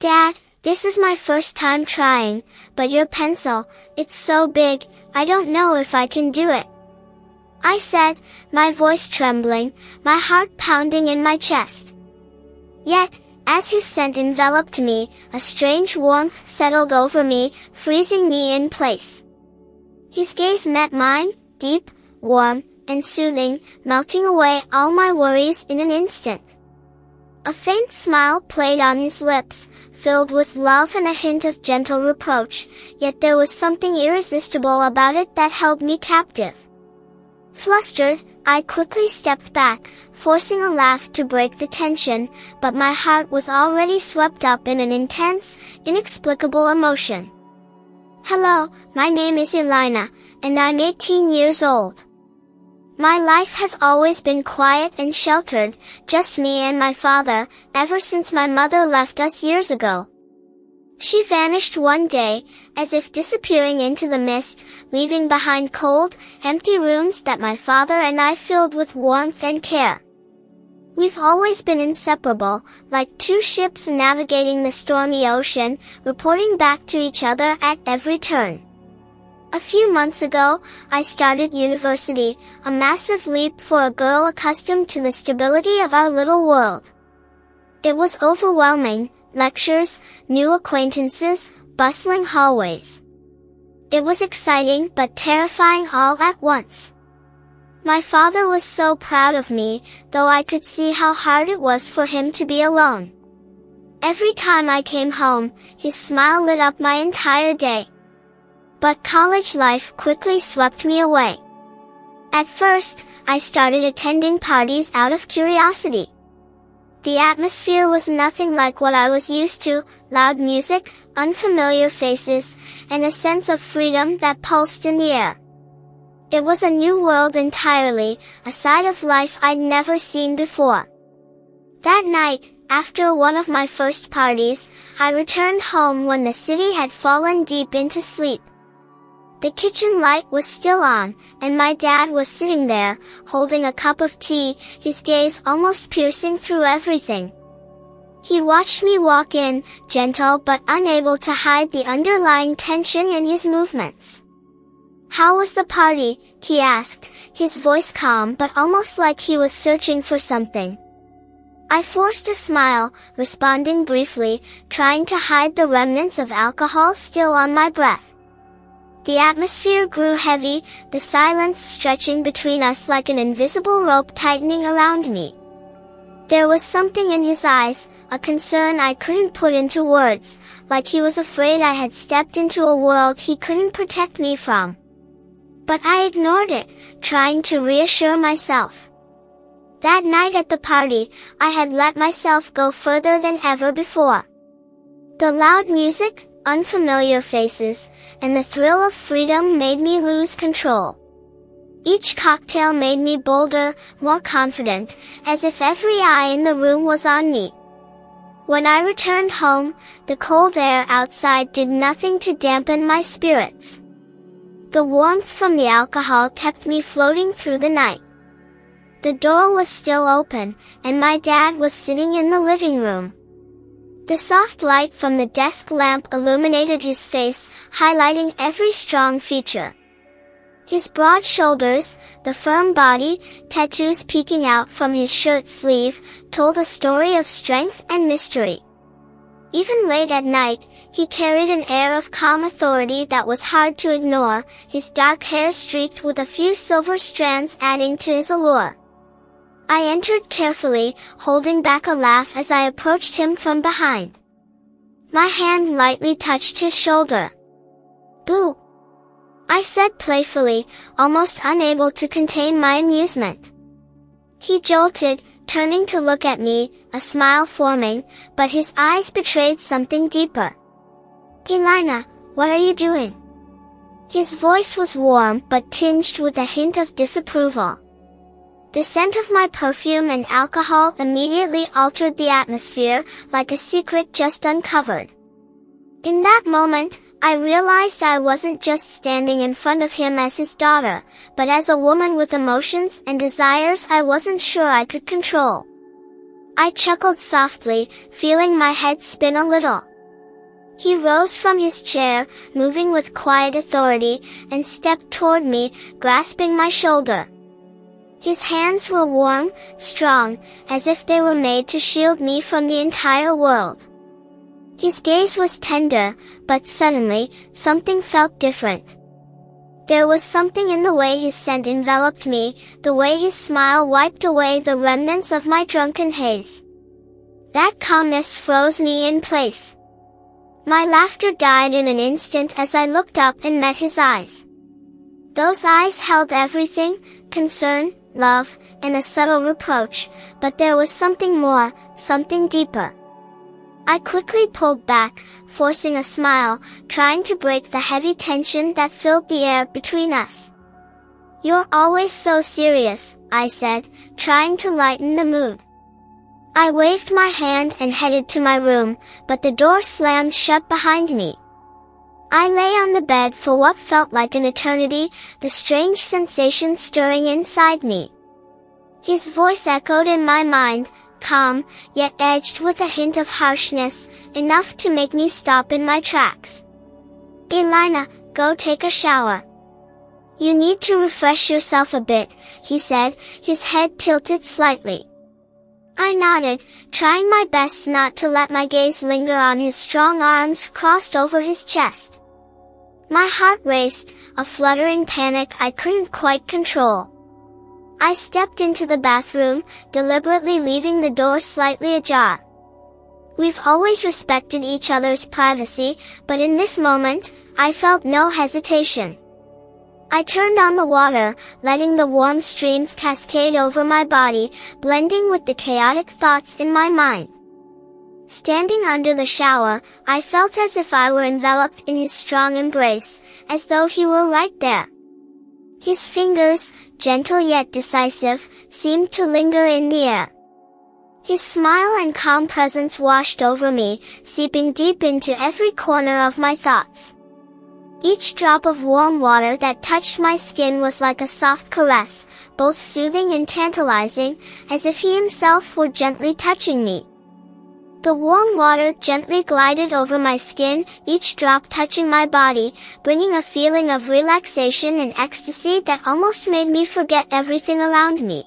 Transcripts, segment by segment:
Dad, this is my first time trying, but your pencil, it's so big, I don't know if I can do it. I said, my voice trembling, my heart pounding in my chest. Yet, as his scent enveloped me, a strange warmth settled over me, freezing me in place. His gaze met mine, deep, warm, and soothing, melting away all my worries in an instant. A faint smile played on his lips, filled with love and a hint of gentle reproach, yet there was something irresistible about it that held me captive. Flustered, I quickly stepped back, forcing a laugh to break the tension, but my heart was already swept up in an intense, inexplicable emotion. Hello, my name is Elena, and I'm 18 years old. My life has always been quiet and sheltered, just me and my father, ever since my mother left us years ago. She vanished one day, as if disappearing into the mist, leaving behind cold, empty rooms that my father and I filled with warmth and care. We've always been inseparable, like two ships navigating the stormy ocean, reporting back to each other at every turn. A few months ago, I started university, a massive leap for a girl accustomed to the stability of our little world. It was overwhelming, lectures, new acquaintances, bustling hallways. It was exciting but terrifying all at once. My father was so proud of me, though I could see how hard it was for him to be alone. Every time I came home, his smile lit up my entire day. But college life quickly swept me away. At first, I started attending parties out of curiosity. The atmosphere was nothing like what I was used to, loud music, unfamiliar faces, and a sense of freedom that pulsed in the air. It was a new world entirely, a side of life I'd never seen before. That night, after one of my first parties, I returned home when the city had fallen deep into sleep. The kitchen light was still on, and my dad was sitting there, holding a cup of tea, his gaze almost piercing through everything. He watched me walk in, gentle but unable to hide the underlying tension in his movements. "How was the party?" he asked, his voice calm but almost like he was searching for something. I forced a smile, responding briefly, trying to hide the remnants of alcohol still on my breath. The atmosphere grew heavy, the silence stretching between us like an invisible rope tightening around me. There was something in his eyes, a concern I couldn't put into words, like he was afraid I had stepped into a world he couldn't protect me from. But I ignored it, trying to reassure myself. That night at the party, I had let myself go further than ever before. The loud music, unfamiliar faces, and the thrill of freedom made me lose control. Each cocktail made me bolder, more confident, as if every eye in the room was on me. When I returned home, the cold air outside did nothing to dampen my spirits. The warmth from the alcohol kept me floating through the night. The door was still open, and my dad was sitting in the living room. The soft light from the desk lamp illuminated his face, highlighting every strong feature. His broad shoulders, the firm body, tattoos peeking out from his shirt sleeve, told a story of strength and mystery. Even late at night, he carried an air of calm authority that was hard to ignore, his dark hair streaked with a few silver strands adding to his allure. I entered carefully, holding back a laugh as I approached him from behind. My hand lightly touched his shoulder. "Boo!" I said playfully, almost unable to contain my amusement. He jolted, turning to look at me, a smile forming, but his eyes betrayed something deeper. "Elena, what are you doing?" His voice was warm but tinged with a hint of disapproval. The scent of my perfume and alcohol immediately altered the atmosphere, like a secret just uncovered. In that moment, I realized I wasn't just standing in front of him as his daughter, but as a woman with emotions and desires I wasn't sure I could control. I chuckled softly, feeling my head spin a little. He rose from his chair, moving with quiet authority, and stepped toward me, grasping my shoulder. His hands were warm, strong, as if they were made to shield me from the entire world. His gaze was tender, but suddenly, something felt different. There was something in the way his scent enveloped me, the way his smile wiped away the remnants of my drunken haze. That calmness froze me in place. My laughter died in an instant as I looked up and met his eyes. Those eyes held everything: concern, love, and a subtle reproach, but there was something more, something deeper. I quickly pulled back, forcing a smile, trying to break the heavy tension that filled the air between us. "You're always so serious," I said, trying to lighten the mood. I waved my hand and headed to my room, but the door slammed shut behind me. I lay on the bed for what felt like an eternity, the strange sensation stirring inside me. His voice echoed in my mind, calm, yet edged with a hint of harshness, enough to make me stop in my tracks. "Elena, go take a shower. You need to refresh yourself a bit," he said, his head tilted slightly. I nodded, trying my best not to let my gaze linger on his strong arms crossed over his chest. My heart raced, a fluttering panic I couldn't quite control. I stepped into the bathroom, deliberately leaving the door slightly ajar. We've always respected each other's privacy, but in this moment, I felt no hesitation. I turned on the water, letting the warm streams cascade over my body, blending with the chaotic thoughts in my mind. Standing under the shower, I felt as if I were enveloped in his strong embrace, as though he were right there. His fingers, gentle yet decisive, seemed to linger in the air. His smile and calm presence washed over me, seeping deep into every corner of my thoughts. Each drop of warm water that touched my skin was like a soft caress, both soothing and tantalizing, as if he himself were gently touching me. The warm water gently glided over my skin, each drop touching my body, bringing a feeling of relaxation and ecstasy that almost made me forget everything around me.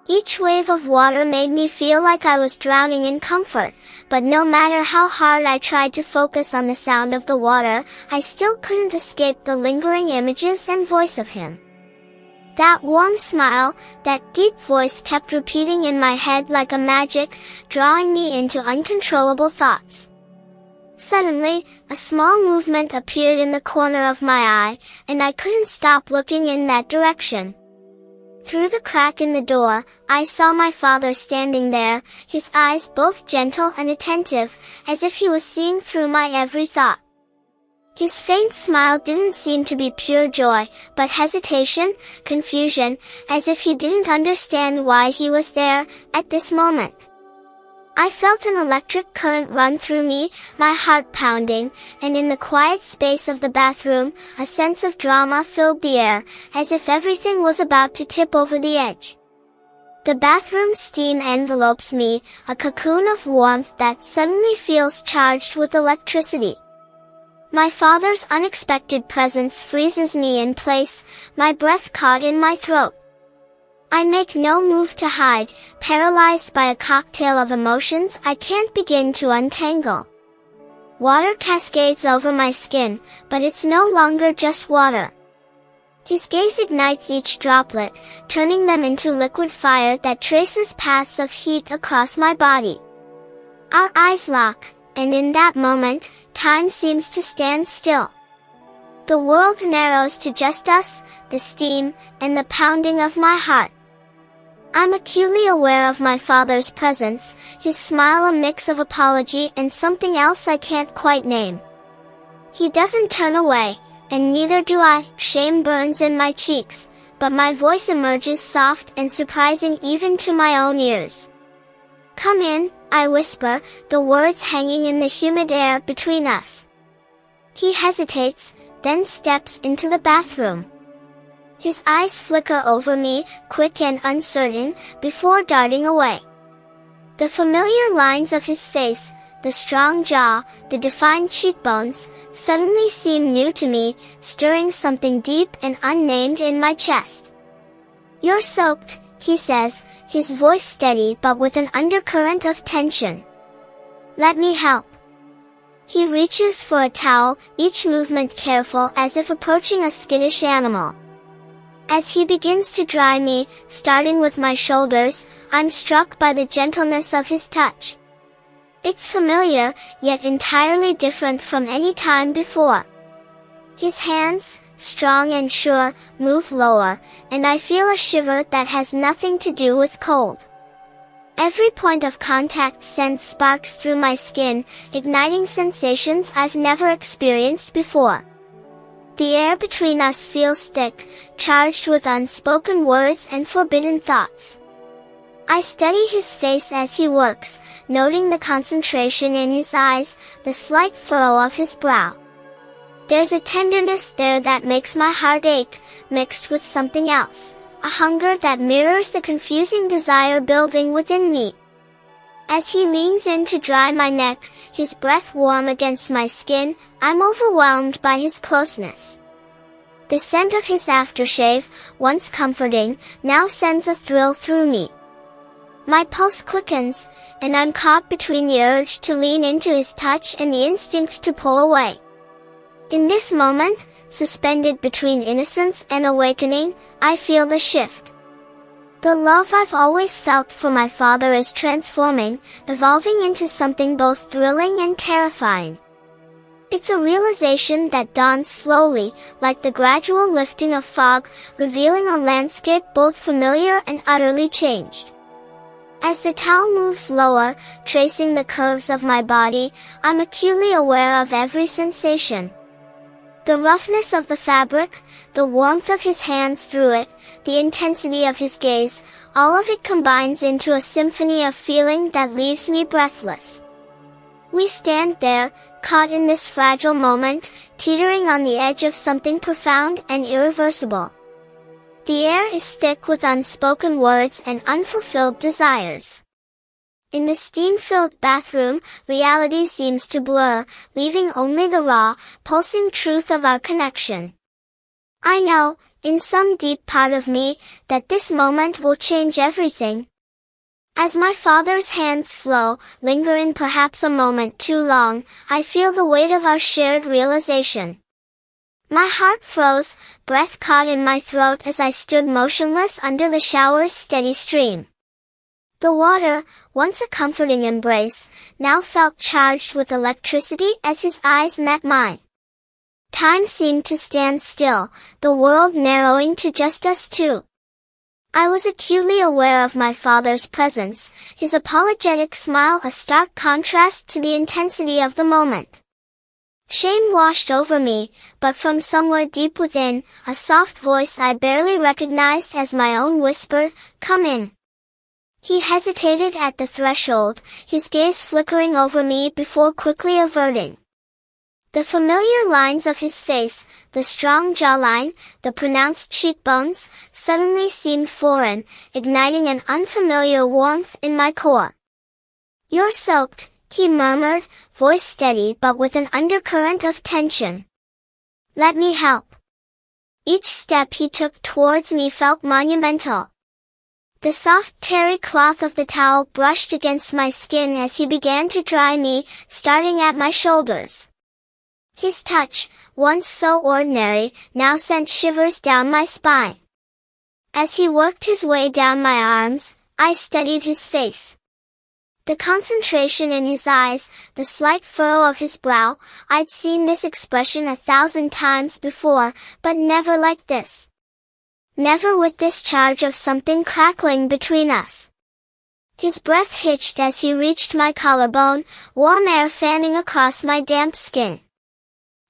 Each wave of water made me feel like I was drowning in comfort, but no matter how hard I tried to focus on the sound of the water, I still couldn't escape the lingering images and voice of him. That warm smile, that deep voice kept repeating in my head like a magic, drawing me into uncontrollable thoughts. Suddenly, a small movement appeared in the corner of my eye, and I couldn't stop looking in that direction. Through the crack in the door, I saw my father standing there, his eyes both gentle and attentive, as if he was seeing through my every thought. His faint smile didn't seem to be pure joy, but hesitation, confusion, as if he didn't understand why he was there, at this moment. I felt an electric current run through me, my heart pounding, and in the quiet space of the bathroom, a sense of drama filled the air, as if everything was about to tip over the edge. The bathroom steam envelopes me, a cocoon of warmth that suddenly feels charged with electricity. My father's unexpected presence freezes me in place, my breath caught in my throat. I make no move to hide, paralyzed by a cocktail of emotions I can't begin to untangle. Water cascades over my skin, but it's no longer just water. His gaze ignites each droplet, turning them into liquid fire that traces paths of heat across my body. Our eyes lock, and in that moment, time seems to stand still. The world narrows to just us, the steam, and the pounding of my heart. I'm acutely aware of my father's presence, his smile a mix of apology and something else I can't quite name. He doesn't turn away, and neither do I. Shame burns in my cheeks, but my voice emerges soft and surprising even to my own ears. "Come in," I whisper, the words hanging in the humid air between us. He hesitates, then steps into the bathroom. His eyes flicker over me, quick and uncertain, before darting away. The familiar lines of his face, the strong jaw, the defined cheekbones, suddenly seemed new to me, stirring something deep and unnamed in my chest. "You're soaked," he says, his voice steady but with an undercurrent of tension. "Let me help." He reaches for a towel, each movement careful as if approaching a skittish animal. As he begins to dry me, starting with my shoulders, I'm struck by the gentleness of his touch. It's familiar, yet entirely different from any time before. His hands, strong and sure, move lower, and I feel a shiver that has nothing to do with cold. Every point of contact sends sparks through my skin, igniting sensations I've never experienced before. The air between us feels thick, charged with unspoken words and forbidden thoughts. I study his face as he works, noting the concentration in his eyes, the slight furrow of his brow. There's a tenderness there that makes my heart ache, mixed with something else, a hunger that mirrors the confusing desire building within me. As he leans in to dry my neck, his breath warm against my skin, I'm overwhelmed by his closeness. The scent of his aftershave, once comforting, now sends a thrill through me. My pulse quickens, and I'm caught between the urge to lean into his touch and the instinct to pull away. In this moment, suspended between innocence and awakening, I feel the shift. The love I've always felt for my father is transforming, evolving into something both thrilling and terrifying. It's a realization that dawns slowly, like the gradual lifting of fog, revealing a landscape both familiar and utterly changed. As the towel moves lower, tracing the curves of my body, I'm acutely aware of every sensation. The roughness of the fabric, the warmth of his hands through it, the intensity of his gaze, all of it combines into a symphony of feeling that leaves me breathless. We stand there, caught in this fragile moment, teetering on the edge of something profound and irreversible. The air is thick with unspoken words and unfulfilled desires. In the steam-filled bathroom, reality seems to blur, leaving only the raw, pulsing truth of our connection. I know, in some deep part of me, that this moment will change everything. As my father's hands linger in perhaps a moment too long, I feel the weight of our shared realization. My heart froze, breath caught in my throat as I stood motionless under the shower's steady stream. The water, once a comforting embrace, now felt charged with electricity as his eyes met mine. Time seemed to stand still, the world narrowing to just us two. I was acutely aware of my father's presence, his apologetic smile a stark contrast to the intensity of the moment. Shame washed over me, but from somewhere deep within, a soft voice I barely recognized as my own whispered, "Come in." He hesitated at the threshold, his gaze flickering over me before quickly averting. The familiar lines of his face, the strong jawline, the pronounced cheekbones, suddenly seemed foreign, igniting an unfamiliar warmth in my core. "You're soaked," he murmured, voice steady but with an undercurrent of tension. "Let me help." Each step he took towards me felt monumental. The soft terry cloth of the towel brushed against my skin as he began to dry me, starting at my shoulders. His touch, once so ordinary, now sent shivers down my spine. As he worked his way down my arms, I studied his face. The concentration in his eyes, the slight furrow of his brow, I'd seen this expression 1,000 times before, but never like this. Never with this charge of something crackling between us. His breath hitched as he reached my collarbone, warm air fanning across my damp skin.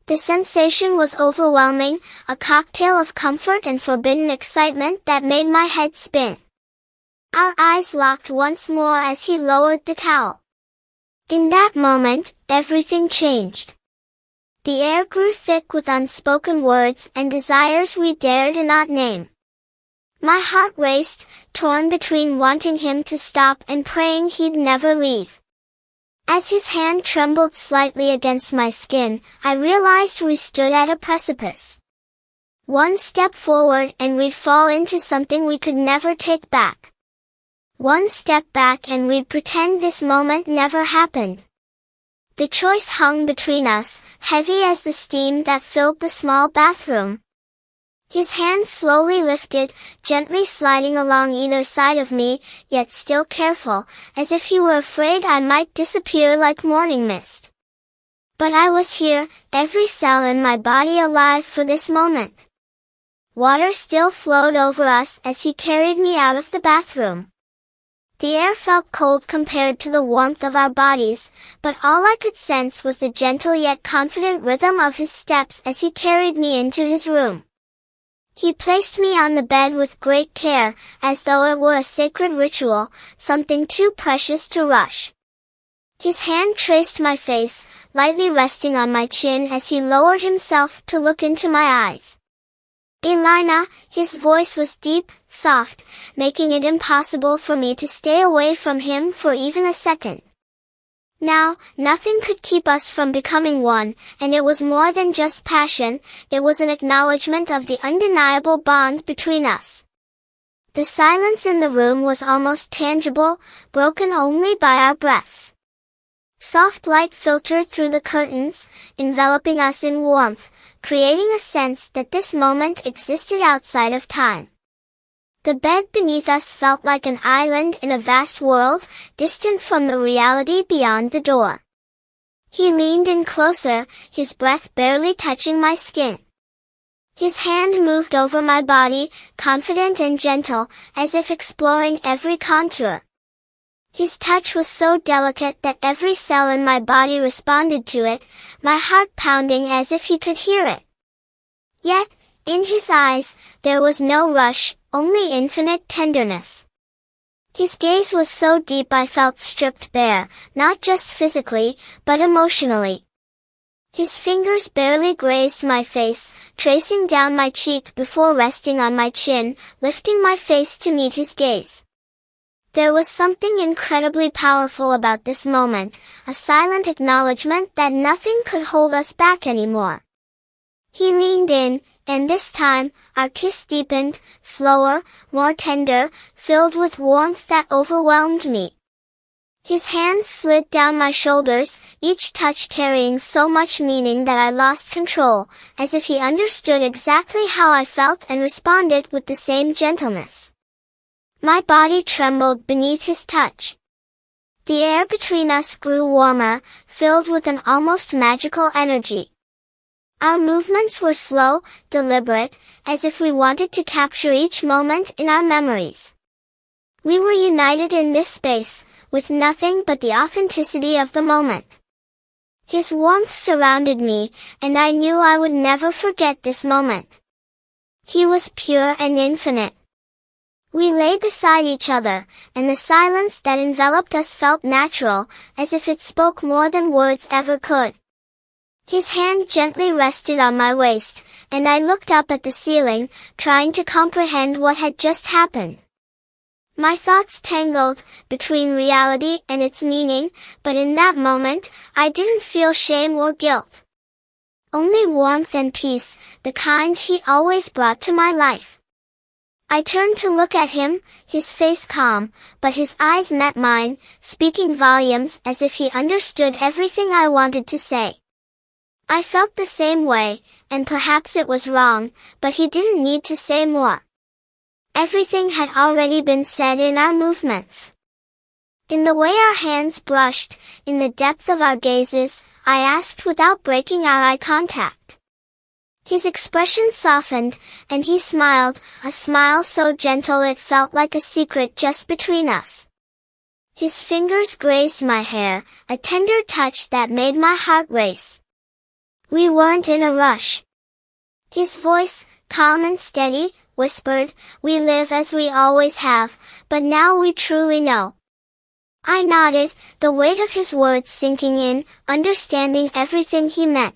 The sensation was overwhelming, a cocktail of comfort and forbidden excitement that made my head spin. Our eyes locked once more as he lowered the towel. In that moment, everything changed. The air grew thick with unspoken words and desires we dared not name. My heart raced, torn between wanting him to stop and praying he'd never leave. As his hand trembled slightly against my skin, I realized we stood at a precipice. One step forward and we'd fall into something we could never take back. One step back and we'd pretend this moment never happened. The choice hung between us, heavy as the steam that filled the small bathroom. His hand slowly lifted, gently sliding along either side of me, yet still careful, as if he were afraid I might disappear like morning mist. But I was here, every cell in my body alive for this moment. Water still flowed over us as he carried me out of the bathroom. The air felt cold compared to the warmth of our bodies, but all I could sense was the gentle yet confident rhythm of his steps as he carried me into his room. He placed me on the bed with great care, as though it were a sacred ritual, something too precious to rush. His hand traced my face, lightly resting on my chin as he lowered himself to look into my eyes. "Elena," his voice was deep, soft, making it impossible for me to stay away from him for even a second. Now, nothing could keep us from becoming one, and it was more than just passion, it was an acknowledgement of the undeniable bond between us. The silence in the room was almost tangible, broken only by our breaths. Soft light filtered through the curtains, enveloping us in warmth, creating a sense that this moment existed outside of time. The bed beneath us felt like an island in a vast world, distant from the reality beyond the door. He leaned in closer, his breath barely touching my skin. His hand moved over my body, confident and gentle, as if exploring every contour. His touch was so delicate that every cell in my body responded to it, my heart pounding as if he could hear it. Yet, in his eyes, there was no rush, only infinite tenderness. His gaze was so deep I felt stripped bare, not just physically, but emotionally. His fingers barely grazed my face, tracing down my cheek before resting on my chin, lifting my face to meet his gaze. There was something incredibly powerful about this moment, a silent acknowledgement that nothing could hold us back anymore. He leaned in, and this time, our kiss deepened, slower, more tender, filled with warmth that overwhelmed me. His hands slid down my shoulders, each touch carrying so much meaning that I lost control, as if he understood exactly how I felt and responded with the same gentleness. My body trembled beneath his touch. The air between us grew warmer, filled with an almost magical energy. Our movements were slow, deliberate, as if we wanted to capture each moment in our memories. We were united in this space, with nothing but the authenticity of the moment. His warmth surrounded me, and I knew I would never forget this moment. He was pure and infinite. We lay beside each other, and the silence that enveloped us felt natural, as if it spoke more than words ever could. His hand gently rested on my waist, and I looked up at the ceiling, trying to comprehend what had just happened. My thoughts tangled between reality and its meaning, but in that moment, I didn't feel shame or guilt. Only warmth and peace, the kind he always brought to my life. I turned to look at him, his face calm, but his eyes met mine, speaking volumes as if he understood everything I wanted to say. I felt the same way, and perhaps it was wrong, but he didn't need to say more. Everything had already been said in our movements. In the way our hands brushed, in the depth of our gazes, I asked without breaking our eye contact. His expression softened, and he smiled, a smile so gentle it felt like a secret just between us. His fingers grazed my hair, a tender touch that made my heart race. We weren't in a rush. His voice, calm and steady, whispered, "We live as we always have, but now we truly know." I nodded, the weight of his words sinking in, understanding everything he meant.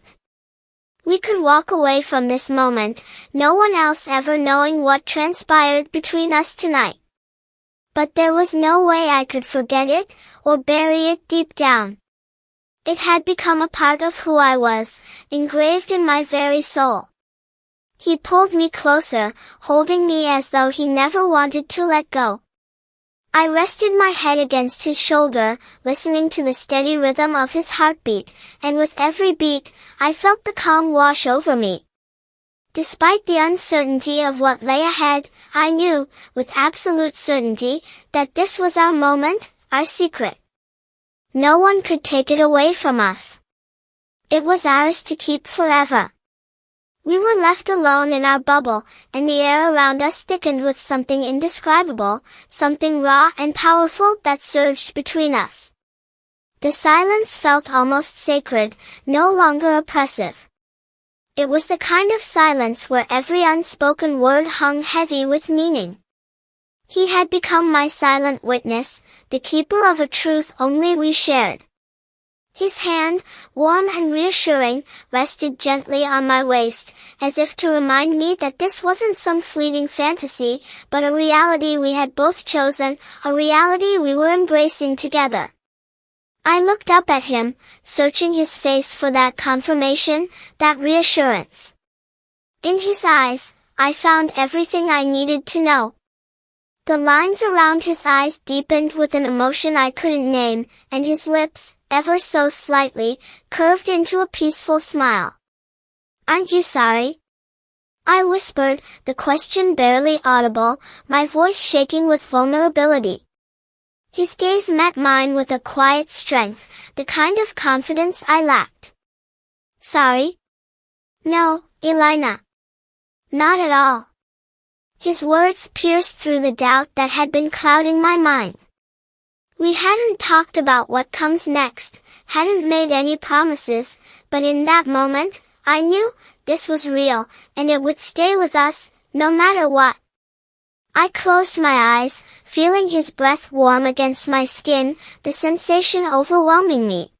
We could walk away from this moment, no one else ever knowing what transpired between us tonight. But there was no way I could forget it, or bury it deep down. It had become a part of who I was, engraved in my very soul. He pulled me closer, holding me as though he never wanted to let go. I rested my head against his shoulder, listening to the steady rhythm of his heartbeat, and with every beat, I felt the calm wash over me. Despite the uncertainty of what lay ahead, I knew, with absolute certainty, that this was our moment, our secret. No one could take it away from us. It was ours to keep forever. We were left alone in our bubble, and the air around us thickened with something indescribable, something raw and powerful that surged between us. The silence felt almost sacred, no longer oppressive. It was the kind of silence where every unspoken word hung heavy with meaning. He had become my silent witness, the keeper of a truth only we shared. His hand, warm and reassuring, rested gently on my waist, as if to remind me that this wasn't some fleeting fantasy, but a reality we had both chosen, a reality we were embracing together. I looked up at him, searching his face for that confirmation, that reassurance. In his eyes, I found everything I needed to know. The lines around his eyes deepened with an emotion I couldn't name, and his lips, ever so slightly, curved into a peaceful smile. "Aren't you sorry?" I whispered, the question barely audible, my voice shaking with vulnerability. His gaze met mine with a quiet strength, the kind of confidence I lacked. "Sorry? No, Elena. Not at all." His words pierced through the doubt that had been clouding my mind. We hadn't talked about what comes next, hadn't made any promises, but in that moment, I knew, this was real, and it would stay with us, no matter what. I closed my eyes, feeling his breath warm against my skin, the sensation overwhelming me.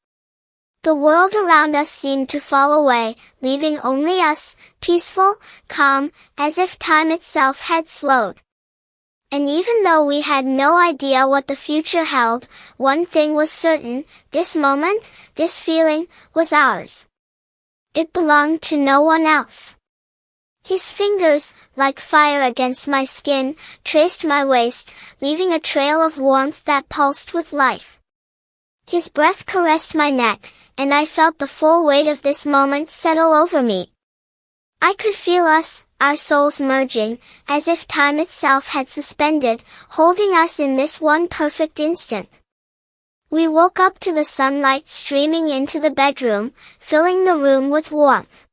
The world around us seemed to fall away, leaving only us, peaceful, calm, as if time itself had slowed. And even though we had no idea what the future held, one thing was certain, this moment, this feeling, was ours. It belonged to no one else. His fingers, like fire against my skin, traced my waist, leaving a trail of warmth that pulsed with life. His breath caressed my neck, and I felt the full weight of this moment settle over me. I could feel us, our souls merging, as if time itself had suspended, holding us in this one perfect instant. We woke up to the sunlight streaming into the bedroom, filling the room with warmth.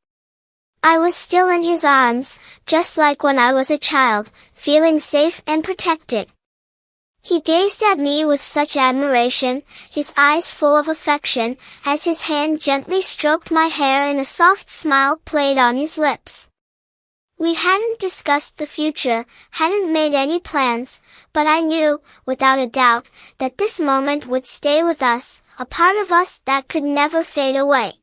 I was still in his arms, just like when I was a child, feeling safe and protected. He gazed at me with such admiration, his eyes full of affection, as his hand gently stroked my hair and a soft smile played on his lips. We hadn't discussed the future, hadn't made any plans, but I knew, without a doubt, that this moment would stay with us, a part of us that could never fade away.